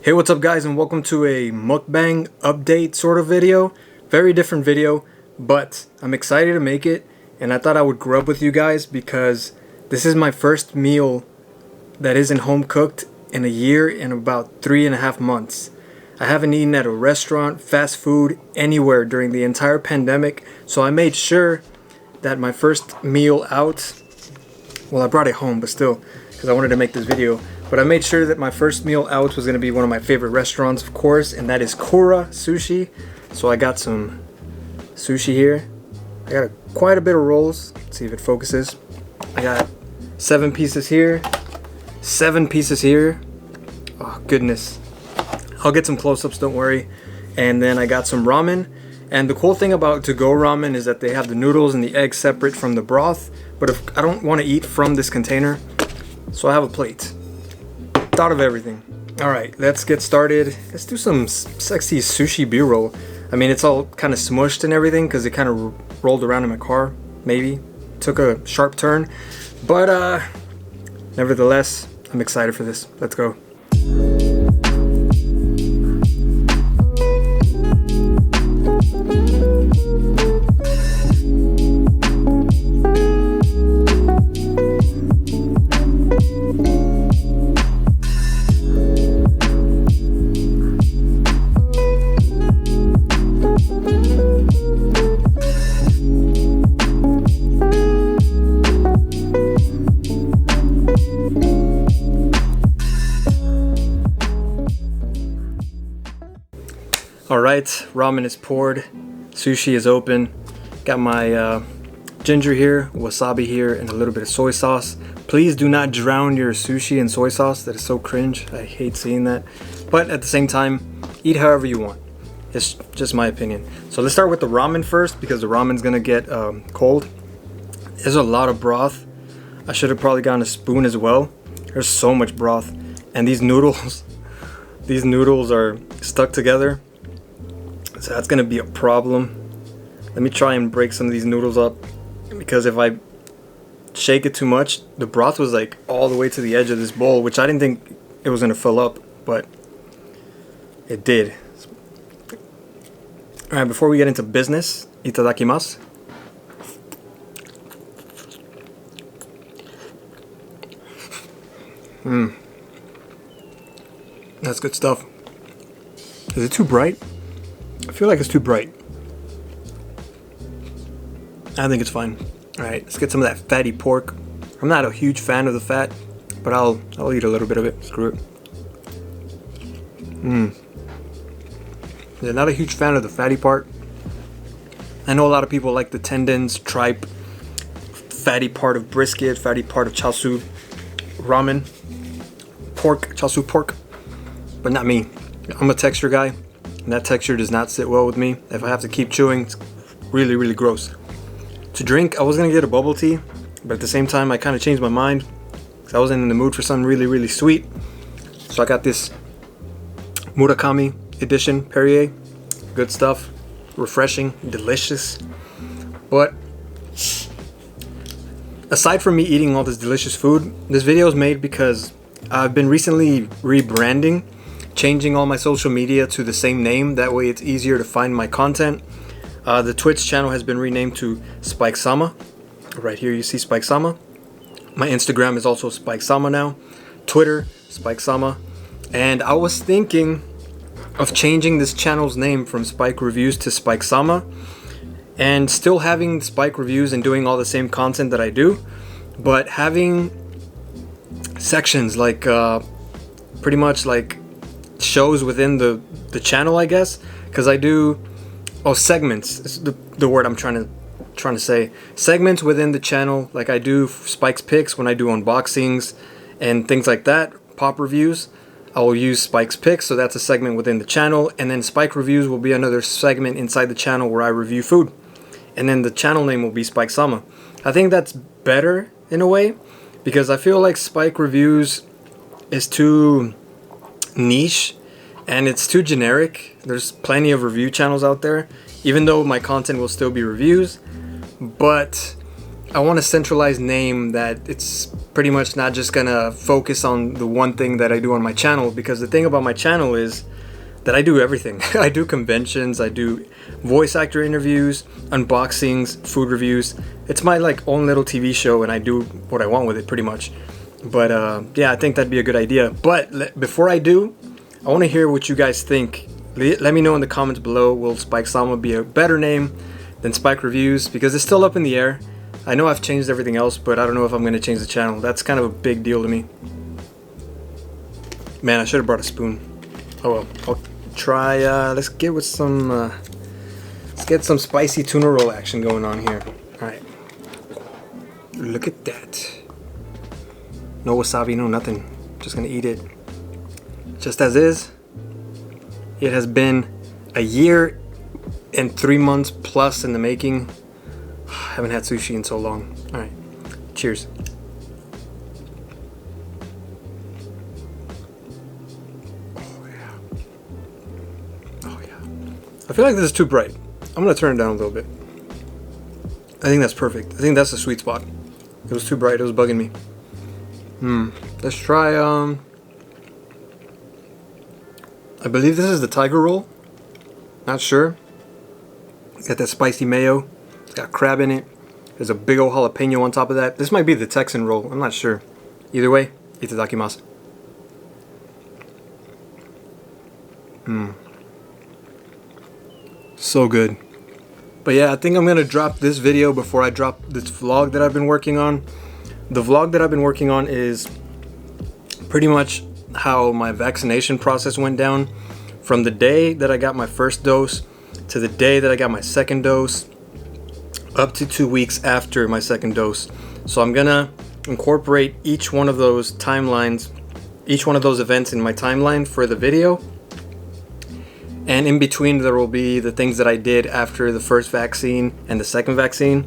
Hey, what's up guys, and welcome to a mukbang update sort of video. Very different video, but I'm excited to make it, and I thought I would grub with you guys because this is my first meal that isn't home cooked in a year and about 3.5 months. I haven't eaten at a restaurant, fast food, anywhere during the entire pandemic, so I made sure that my first meal out, well, I brought it home, but still, because I wanted to make this video. But I made sure that my first meal out was going to be one of my favorite restaurants, of course, and that is Kura Sushi. So I got some sushi here. I got quite a bit of rolls. Let's see if it focuses. I got 7 pieces here, 7 pieces here. Oh, goodness. I'll get some close-ups, don't worry. And then I got some ramen. And the cool thing about to-go ramen is that they have the noodles and the eggs separate from the broth. But if I don't want to eat from this container, so I have a plate. Thought of everything. Alright, let's get started. Let's do some sexy sushi b-roll. I mean, it's all kind of smushed and everything because it kind of rolled around in my car. Maybe. Took a sharp turn. But, nevertheless, I'm excited for this. Let's go. Alright, ramen is poured, sushi is open, got my ginger here, wasabi here, and a little bit of soy sauce. Please do not drown your sushi in soy sauce, that is so cringe, I hate seeing that. But at the same time, eat however you want, it's just my opinion. So let's start with the ramen first, because the ramen's gonna get cold. There's a lot of broth. I should have probably gotten a spoon as well. There's so much broth, and these noodles, these noodles are stuck together. So that's gonna be a problem. Let me try and break some of these noodles up, because if I shake it too much, the broth was like all the way to the edge of this bowl, which I didn't think it was gonna fill up, but it did. Alright, before we get into business, itadakimasu. That's good stuff. Is it too bright? I feel like it's too bright. I think it's fine. Alright, let's get some of that fatty pork. I'm not a huge fan of the fat, but I'll eat a little bit of it. Screw it. Yeah, not a huge fan of the fatty part. I know a lot of people like the tendons, tripe, fatty part of brisket, fatty part of chasu, ramen, pork, chasu pork, but not me. I'm a texture guy. And that texture does not sit well with me. If I have to keep chewing, it's really, really gross. To drink, I was gonna get a bubble tea, but at the same time, I kind of changed my mind because I wasn't in the mood for something really, really sweet. So I got this Murakami edition Perrier. Good stuff, refreshing, delicious. But aside from me eating all this delicious food, this video is made because I've been recently rebranding, changing all my social media to the same name. That way it's easier to find my content. The Twitch channel has been renamed to Spike Sama. Right here you see Spike Sama. My Instagram is also Spike Sama now. Twitter, Spike Sama. And I was thinking of changing this channel's name from Spike Reviews to Spike Sama, and still having Spike Reviews and doing all the same content that I do, but having sections like pretty much like shows within the channel, I guess, because I do segments is the word I'm trying to say. Segments within the channel, like I do Spike's Picks when I do unboxings and things like that, pop reviews. I will use Spike's Picks, so that's a segment within the channel, and then Spike Reviews will be another segment inside the channel where I review food, and then the channel name will be Spike Sama. I think that's better in a way, because I feel like Spike Reviews is too niche and it's too generic. There's plenty of review channels out there, even though my content will still be reviews, but I want a centralized name that it's pretty much not just gonna focus on the one thing that I do on my channel, because the thing about my channel is that I do everything. I do conventions, I do voice actor interviews, unboxings, food reviews. It's my like own little TV show, and I do what I want with it pretty much. But yeah, I think that'd be a good idea. But before I do, I want to hear what you guys think. Let me know in the comments below. Will Spike Sama be a better name than Spike Reviews? Because it's still up in the air. I know I've changed everything else, but I don't know if I'm going to change the channel. That's kind of a big deal to me. Man, I should have brought a spoon. Oh well. I'll try, let's get some spicy tuna roll action going on here. Alright. Look at that. No wasabi, no nothing. Just gonna eat it just as is. It has been a year and 3 months plus in the making. I haven't had sushi in so long. Alright. Cheers. I feel like this is too bright. I'm gonna turn it down a little bit. I think that's perfect. I think that's the sweet spot. It was too bright, it was bugging me. Let's try, I believe this is the tiger roll. Not sure. Got that spicy mayo. It's got crab in it. There's a big old jalapeno on top of that. This might be the Texan roll, I'm not sure. Either way, itadakimasu. So good. But yeah, I think I'm gonna drop this video before I drop this vlog that I've been working on. The vlog that I've been working on is pretty much how my vaccination process went down, from the day that I got my first dose to the day that I got my second dose, up to 2 weeks after my second dose. So I'm gonna incorporate each one of those timelines, each one of those events in my timeline for the video. And in between there will be the things that I did after the first vaccine and the second vaccine.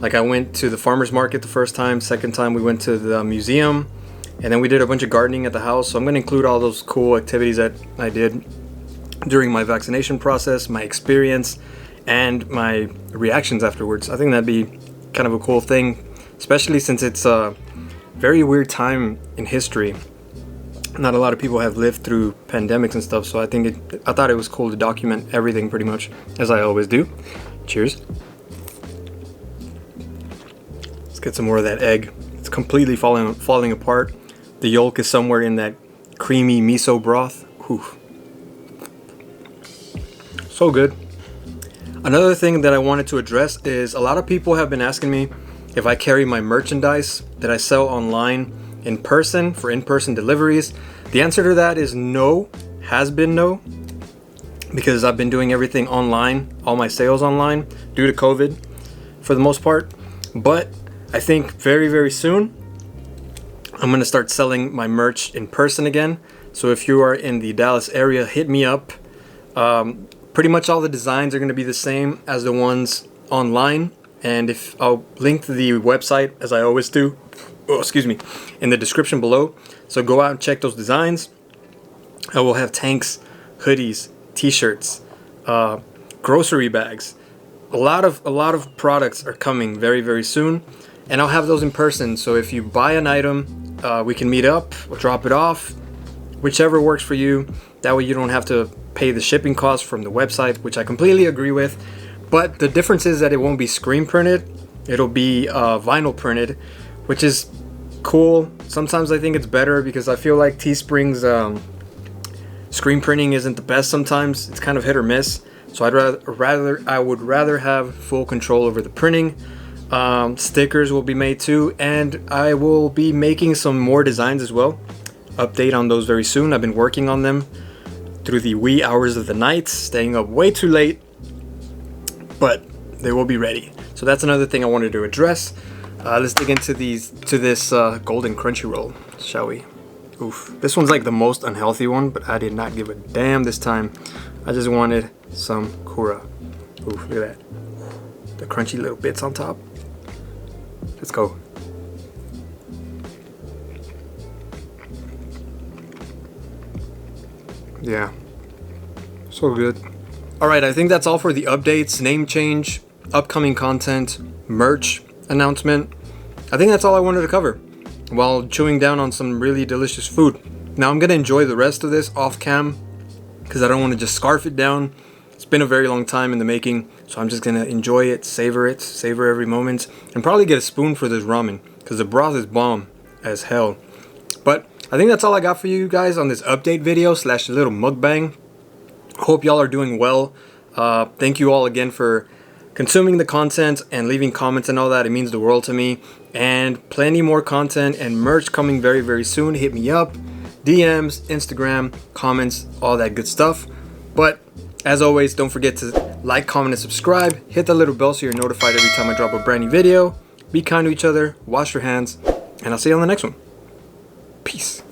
Like I went to the farmer's market the first time, second time we went to the museum, and then we did a bunch of gardening at the house. So I'm going to include all those cool activities that I did during my vaccination process, my experience, and my reactions afterwards. I think that'd be kind of a cool thing, especially since it's a very weird time in history. Not a lot of people have lived through pandemics and stuff, so I thought it was cool to document everything pretty much, as I always do. Cheers. Let's get some more of that egg. It's completely falling apart. The yolk is somewhere in that creamy miso broth. Whew. So good. Another thing that I wanted to address is a lot of people have been asking me if I carry my merchandise that I sell online in person for in-person deliveries. The answer to that is no, has been no, because I've been doing everything online, all my sales online due to COVID for the most part. But I think very, very soon I'm gonna start selling my merch in person again. So if you are in the Dallas area, hit me up. Pretty much all the designs are gonna be the same as the ones online, and if I'll link to the website as I always do, in the description below. So go out and check those designs. I will have tanks, hoodies, t-shirts, grocery bags. A lot of products are coming very, very soon, and I'll have those in person. So if you buy an item, we can meet up or drop it off, whichever works for you. That way you don't have to pay the shipping costs from the website, which I completely agree with. But the difference is that it won't be screen printed. It'll be vinyl printed, which is cool. Sometimes I think it's better because I feel like Teespring's screen printing isn't the best sometimes. It's kind of hit or miss. So I would rather have full control over the printing. Stickers will be made too, and I will be making some more designs as well. Update on those very soon. I've been working on them through the wee hours of the night, staying up way too late, but they will be ready. So that's another thing I wanted to address. Let's dig into this golden crunchy roll, shall we? Oof. This one's like the most unhealthy one, but I did not give a damn this time. I just wanted some kura. Oof, look at that. The crunchy little bits on top. Let's go. Yeah, so good. Alright, I think that's all for the updates, name change, upcoming content, merch, announcement. I think that's all I wanted to cover while chewing down on some really delicious food. Now I'm gonna enjoy the rest of this off cam because I don't want to just scarf it down. It's been a very long time in the making, so I'm just gonna enjoy it, savor every moment, and probably get a spoon for this ramen because the broth is bomb as hell. But I think that's all I got for you guys on this update video slash little mukbang. Hope y'all are doing well. Thank you all again for consuming the content and leaving comments and all that. It means the world to me. And plenty more content and merch coming very, very soon. Hit me up, DMs, Instagram, comments, all that good stuff. But as always, don't forget to like, comment, and subscribe. Hit the little bell so you're notified every time I drop a brand new video. Be kind to each other, wash your hands, and I'll see you on the next one. Peace.